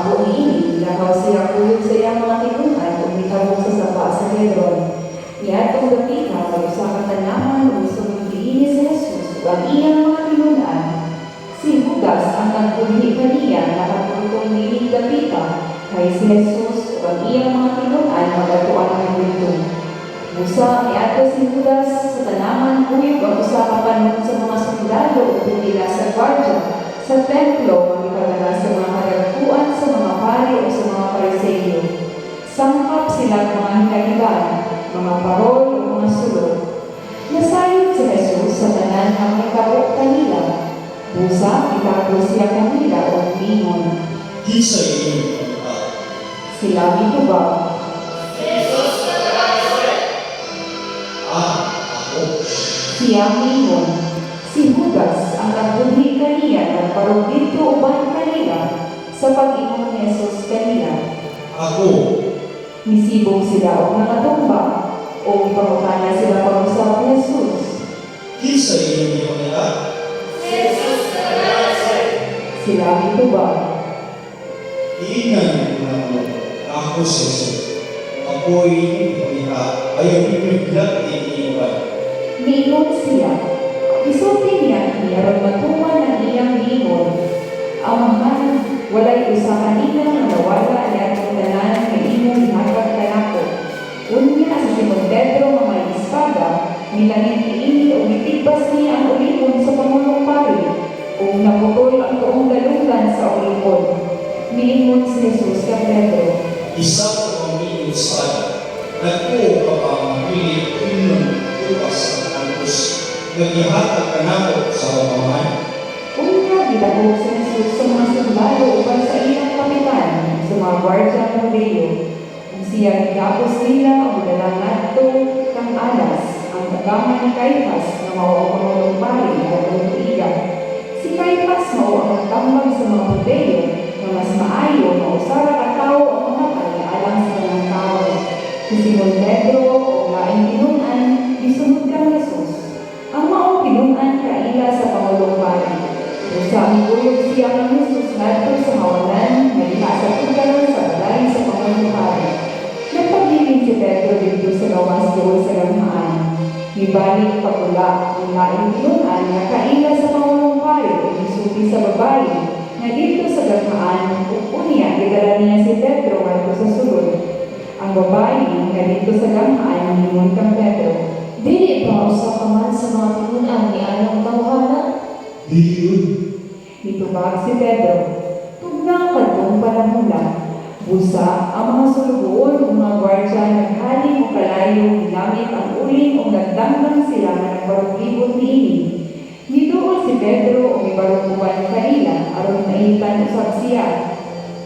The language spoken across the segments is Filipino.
ako niini, lakaw siya kuyog sa iyang mga tinunan o mitawag sa sapa sa Hebron. Iyatong dapita, pag-usa ka tanaman o sunod diini sa Jesus, ang iyang mga tinunan. Si Judas ang nagpuli kaniya, nakatutong niling dapita, kay si Jesus, ang iyang mga tinunan, magatuan ng mundo. Musa, iyato si Judas sa tanaman, kuyog ang usa ka panon sa mga sundalo o pumila sa gwardiya, sa templo, magkakala sa mga karagpuan, sa mga pari o sa mga pariseyo. Sangkap silang mga hinahilan, mga parol o mga sulod. Nasayod si Jesus sa tanan ang ikabok kanila. Busa, itago siya kanila o mingon. Di sa inyong pagkakas. Sila ba? Ako. Siya mingon. Si Judas ang nagbunhi kaniya ng parang dito uban kanila sa pag-ingon ni Jesus kanila. Ako. Misibog sila o nakatumba o ipangutana sila pag-usap ni Jesus. Di sa inyong pagkakas. Sila ba? Iinan mo ako si Jesus. Ako'y ipagkita. Ayaw inyong bilang iiwan. Mingon siya. Isulti niya niyaron matuman ng iyang mingon. Amahan, walay usa kanina nga nawala niya ang tanan ng imong gihatag kanako. Unya sa Simon Pedro nga may espada, milangin niini o gitibas niya ang ulipon sa pangulong pari, o naputol ang tuong dalungan sa ulipon. Miingon si Jesus kay Pedro. Isa ko ang inyong espada. Nagpo ka pa mamilit inyong tupas ng angkos. Naghihatag ka na ko sa pamahan. Unya, gitagog si Jesus sa mga sundalo upang sa iyang kapitan, sa mga gwardiya ng Rodeo. Kung siya gigapos nila o dalang nato kang alas, ang tagaman ni Caiphas na mao ang pangulong pari at tuiga. Si Caiphas mao ang nagtambag sa mga Rodeo na mas maayo na usara ka tao ang mga alang sa mga tao. Si Simon Pedro o laing tinunan, gisunod kang Jesus. Ang maong pinunan kaila sa pangulong pari. Usang kuyog siya ng Jesus nato sa mawalan, naliha sa tugalan sa balay sa pangulong pari. Nagpagdiling si Pedro dito sa gawas doon sa gamahan. Ibalik pagula ang laing pinunan na kaila sa pangulong pari o isuti sa babae na dito sa gamahan, unya idala niya si Pedro ngadto sa sulod. Ang babae na dito sa gamahan, hingon kang Pedro. Dili ba usa ka man sa mga tinunan ni anong tawhana? Di yun. Mitubag si Pedro. Tugnang kadtong panahon lang. Busa, ang mga sulugoon o mga gwardiya naghaling o kalayo ginamit ang uling o nagdanggang sila na nagbaruglibot niini. Nidoon si Pedro o ibaruguban kanila aron naitan usab siya.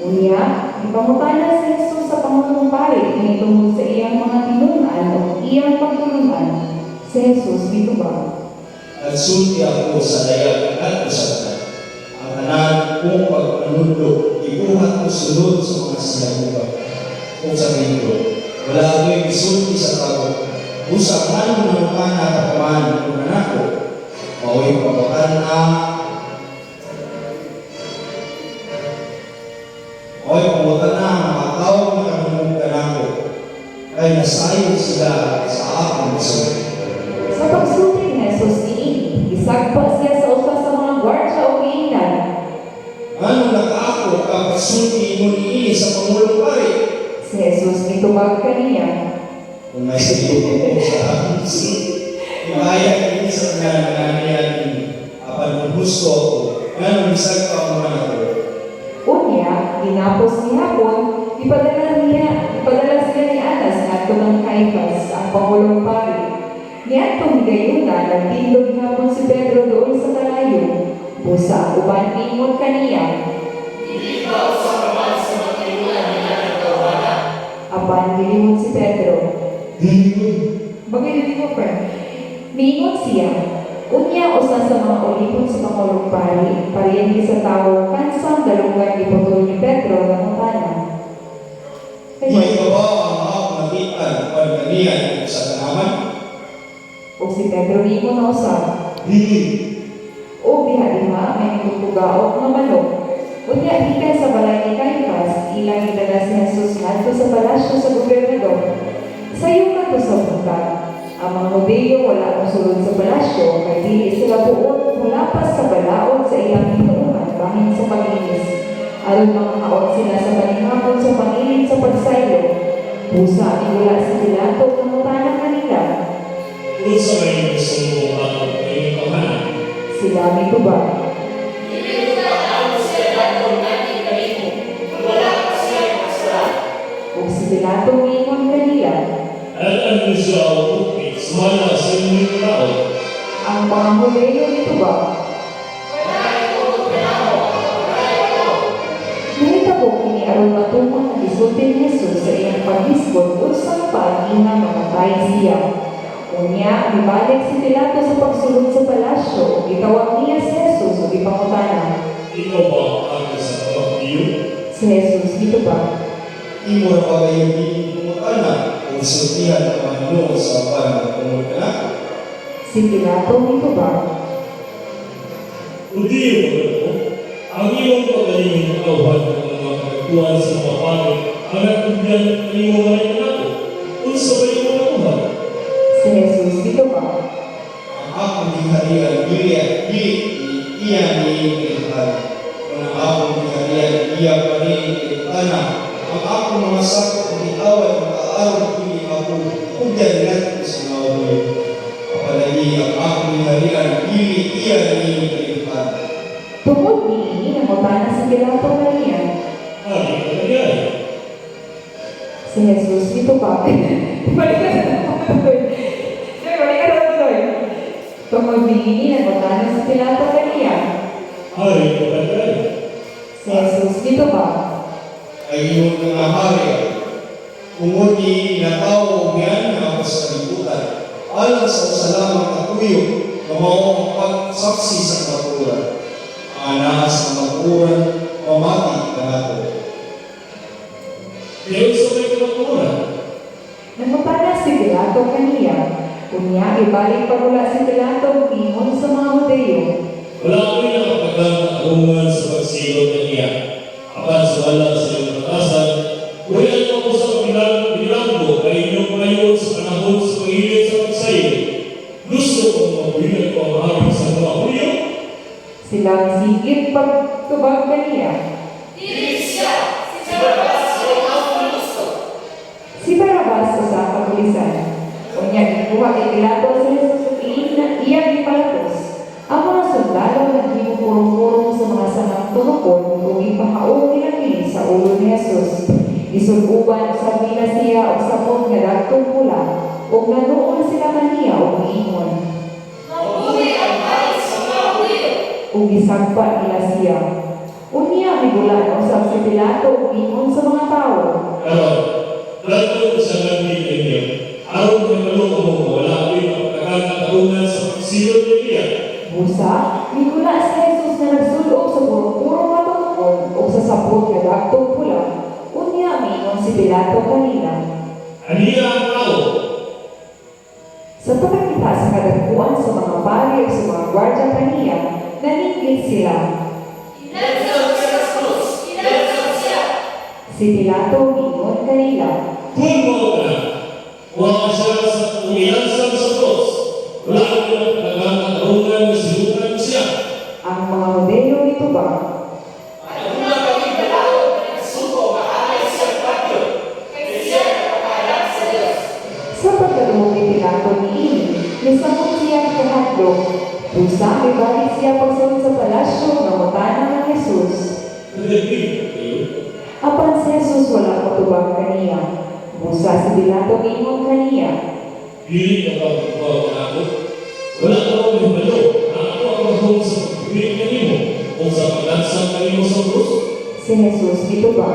Unya, ipamutana si Jesus sa pangulong pari tungod sa iyang mga tinunan o iyang pagtulungan. Si Jesus mitubag. Nagsulti ako sa dayag at usapan. Ang tanan kong pagpanunod, ibuhat ko sunod sa mga sinabukan. Kung sabihin ko, wala ako'y isulti sa tao. Usap man mo ng mga natapaman ng anak ko, mao'y pagpapatan na mga tao na kanunod ko. Kaya nasayo sila sa aking masunod. Sa pagsulti ni Jesus niini, isagpa siya sa usa sa mga gwardiya o giingnan. Ano nakaako ang pagsulti mo niini sa pangulong pari? Si Jesus mitubag kaniya. Kung may sabihin ko sa aking sulti, ibaya ini sa nangyayari ini. Apan kung gusto ako, ano isag pa ang mga ako? Unya, ginapos ni hapon, ipadala sila ni Anas ngadto ng Caiphas, ang pangulong pari. Niadtong higayuna, nagtindog hapon si Pedro doon sa kalayo. Busa, uban ingon kaniya. Hindi ba sa naman sa matinulan niya ng tawana? Aban gilingon si Pedro. Bagay dito ko, friend. Miingon siya. Unya usa sa mga ulipon sa pangulong pari, pariyang sa tao, kansang dalungan iputol ni Pedro ng mutana. Hindi ba ang mga magitan pagkanian sa tanaman? O si Pedro ni mo na usap. Hindi. O biha may nagpupugaok nga manok. Unya gikan sa balay ni Caiphas, Aron makakaon sila sa panihapon sa pangilin sa pagsaylo. Busa wala si Pilato ng utanang kanila. Kung sa may gusto mo ako ay pamahan, Sila mituba. Kung si Pilato ingon kanila, at ang siya o bukit, sumala sa inyong tao, ang mga Hudeyo mituba. Nahitabo kini aron matungkol na gisulti ni Jesus sa iyang paghisgot usang pag-ina mamatay siya. Unya, ibalik si Pilato sa pagsulod sa palasyo, itawag niya si Jesus o ipangutana. ikaw ba ang sa pagdiyo? Si Jesus dito ba? Imo na pa kayo pinipumutana kung sultihan ng Panginoon sa panagpunod ka na. Si Pilato dito ba? Hindi mo ang iyong pagaling ng kawan ng mga kagatuan sa mga pangit, ang nagtugyan ng iyong mga inako, kung sabay mo nakuhan. Si Jesus dito ba? Ang akong diharian, dili iya ni Ilhan. Kung ang akong diharian, iya pa rin Ilhana. Ang akong mga sakot ni away, makaaraw dili ako, kugyan natin sa mga buhay. Kapalagi, ang akong diharian, dili iya ni Ilhan. Tungod ni nangutana si Pilato kaniya. Hari ka nangyari. Si Jesus dito ba? Balik ka sa tuloy. Balik ka sa tuloy. Tungod ni nangutana si Pilato kaniya. Hari ka nangyari. Si Jesus dito ba? Ay iyong mga hari. Kung di natawo yan nga ako sa kalibutan, alang sa usalamang kakuyo, gamaw ang pagsaksi sa katuran. Ana sa katuran, mamati ka na ako. Kaya sabay ko nakuhan. Nangutana si Pilato kaniya. Unya, ibalik pa mula si Pilato ingon sa mga Hudeyo. Wala ko'y nakapaglang na arungan sa pagsilot na niya. Apan sa wala sa iyong natasan, kuyan ako sa bilanggo ay inyong mayon sa panahon sa pagilid sa pagsayo. Gusto kong mabuhinan ko ang hari sa mga Hulyo. Silang sigit pagtubag kaniya. Si Barabas sa kapulisan. Unya, ikuha kay Pilato si Jesus at iya gipalatos. Ang mga sundalo nagpurong-purong sa mga sanang tunukon kung ipahaong nilagay sa ulo ni Jesus. Isunuban sa bila siya o sapot nga dagtong pula o nanuon sila kaniya o ingon. O gisagpa nila siya. Unya, bigulan usap si Pilato o ingon sa mga tao. Karon, lahat ko sa nandito ninyo. Araw na kalungan mo, wala ko'y nakapaglang na arungan sa pagsilot na niya. Busa, bigula si Jesus na nagsulog sa purong-purong matungkol o sa sapot nga dagtong pula. Unya, mingon si Pilato kanina. Aniya ang tao. Sa pagkakita sa kadagpuan sa mga pari o sa mga gwardya kaniya, naningkit sila. Si Pilato mingon kanila. Kung mo na, huwag siya sa umilansang sa cross. Wala ko'y nakapaglang na arungan na silutan siya. Ang mga Hudeyo nito ba? Sa pagkaroon ni Pilato ni Ini, nisakot siya kahadlok. Busa, ibalik siya pagsunod sa palasyo na mutana ng Jesus. Nagpipin kayo. Apan si Jesus wala patubag kaniya. Busa si Pilato ingon kaniya. Dili ka ba magbawa na ako? Wala ka ba may balo na ako ang mahong sa pagpipin kanimo o sa paglansang kanimo sa krus? Si Jesus dito ba?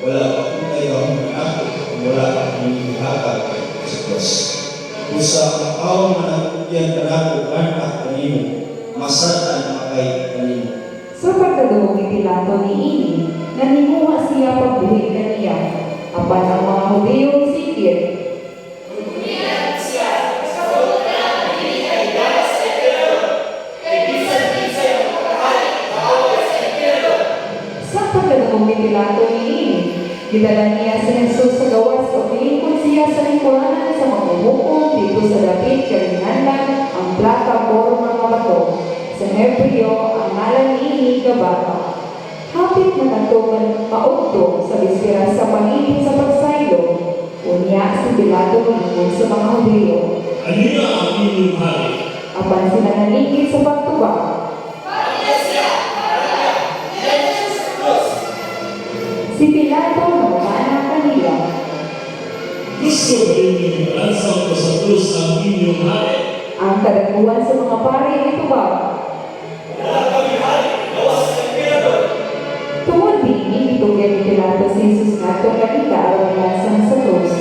Wala pa kung tayo ang manako kung wala ka pinihihakal sa Diyos. Usa ang awang manakupyan ka na kung anak kanimo, masatan makay kanimo. Sa pagkadungog ni Pilato ni Ini, nanimuha siya pagbuhi kaniya. Apan ang mga Hudeyo sikit. Sa pagkadungog ni Pilato ni Ini, gidala niya si Jesus sa gawas o pilingkod siya sa lingkuranan sa mamumuong dito sa dapit kalinandan ang plata o mga bato. Sa Hebreo, ang ngalan ni Ini gabata. Happy Hapit na kantungan maugtong sa bispera sa pangilin sa pagsaylo, unya si Pilato ingon sa mga Hudyo. Aniya ang inyong hari. Apan sila naningil sa pagtuba. Si Pilato namana kanila. Gusto ba inyong ibalansang ko sa krus ang inyong hari? Ang kadaguan sa mga pari ay tubag. Tungod din, itugyan ni Pilato si Jesus nga itong kanila aron ilansang sa krus.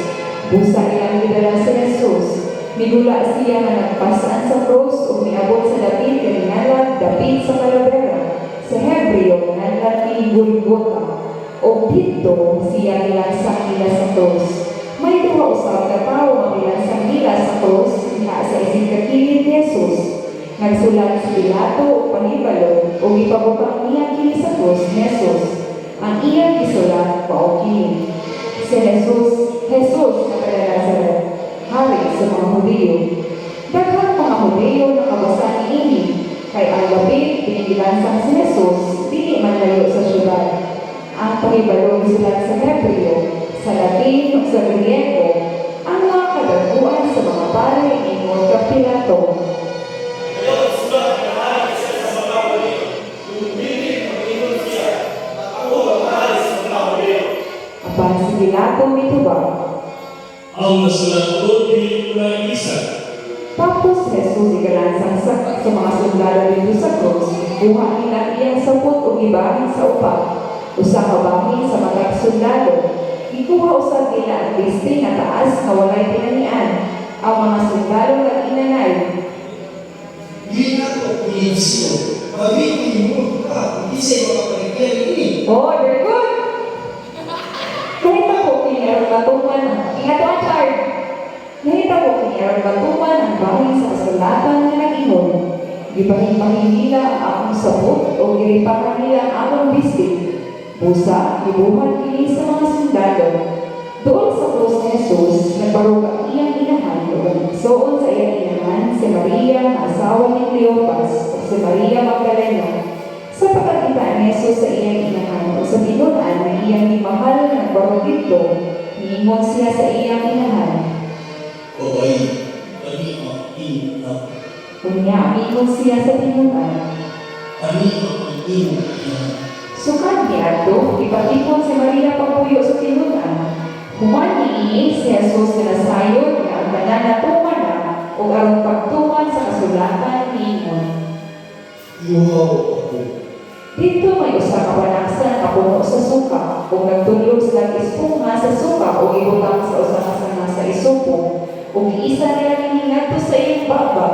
Busa ilang gidala si Jesus. Migula siya nga nagpasaan sa krus o miabot sa dapit kaningalag dapit sa Calavera. Sa Hebreo, nanlag ni Golgotha. O dito siya nilansang nila sa krus. May duha usab ka tawo ang nilansang nila sa krus diha sa isig kakilid ni Jesus. Nagsulat si Pilato o panibalo o ipabutang iyang kili sa krus ni Jesus. Ang iyang gisulat paokili. Si Jesus na taga Nazaret, hari sa mga Hudyo. Daghang mga Hudyo nakabasa niini, kay ang lapit pinigilansang si Jesus, dili man layo sa syudad. Ang panibalo gisulat sa Hebreo, sa Latin o sa Griego, ang mga kadaguan sa mga pare ingon kay Pilato. Apan si Pilato mitubag. Ang nasulat ko, dili ko na isa. Tapos Jesus igalansang sa mga sundalo dito sa krus, buha nila iyang sapot o ibahin sa upa. Usa ka bahin sa matag sundalo. Ikuha usab nila ang biste nga taas nga walay pinanian. Ang mga sundalo nga inanay. Hindi na ito kulinisyo. Mabibili mo ka, hindi sa'yo makapaligyan ini. Oh, very good! Kahit ako kiniarang batuman, ingatan Chard! Kahit ako kiniarang batuman ang bahin sa kasulatan nga nag-ingon. Gibahin-bahin nila ang akong sabot o giripakan nila ang akong biste. Busa, gibuhat kini sa mga sundalo. Doon sa krus ni Jesus, nagbarog ang iyang inahan o nagsuon sa iyang inahan si Maria na asawa ni Cleopas o si Maria Magdalena. Sa pagkakita ni Jesus sa iyang inahan o sa binunan na iyang nimahal na nagbarog dito, niingon siya sa iyang inahan. Babay, kami ang ina. Unya, niingon siya sa binunan. Kami ang ina. Sukan niya ito, ipatikon si Maria pagpuyo sa binunan. Human niini si Jesus na nasayon nga ang nananatuman na o aron pagtuman sa kasulatan niingon. Iuhaw ako. Dito may usa ka panaksan na puno sa suka, kung nagtulog silang esponga sa suka o ibutang sa usa ka sanga sa isupong, kung iisa nila niningadto sa iyong baba,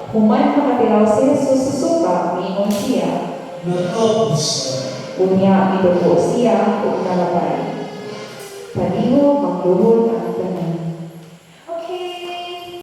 human makatilaw si Jesus sa suka, niingon siya. Natapos na. Unya, idugo siya o nalabay. Paniho, magluhod ang tanan.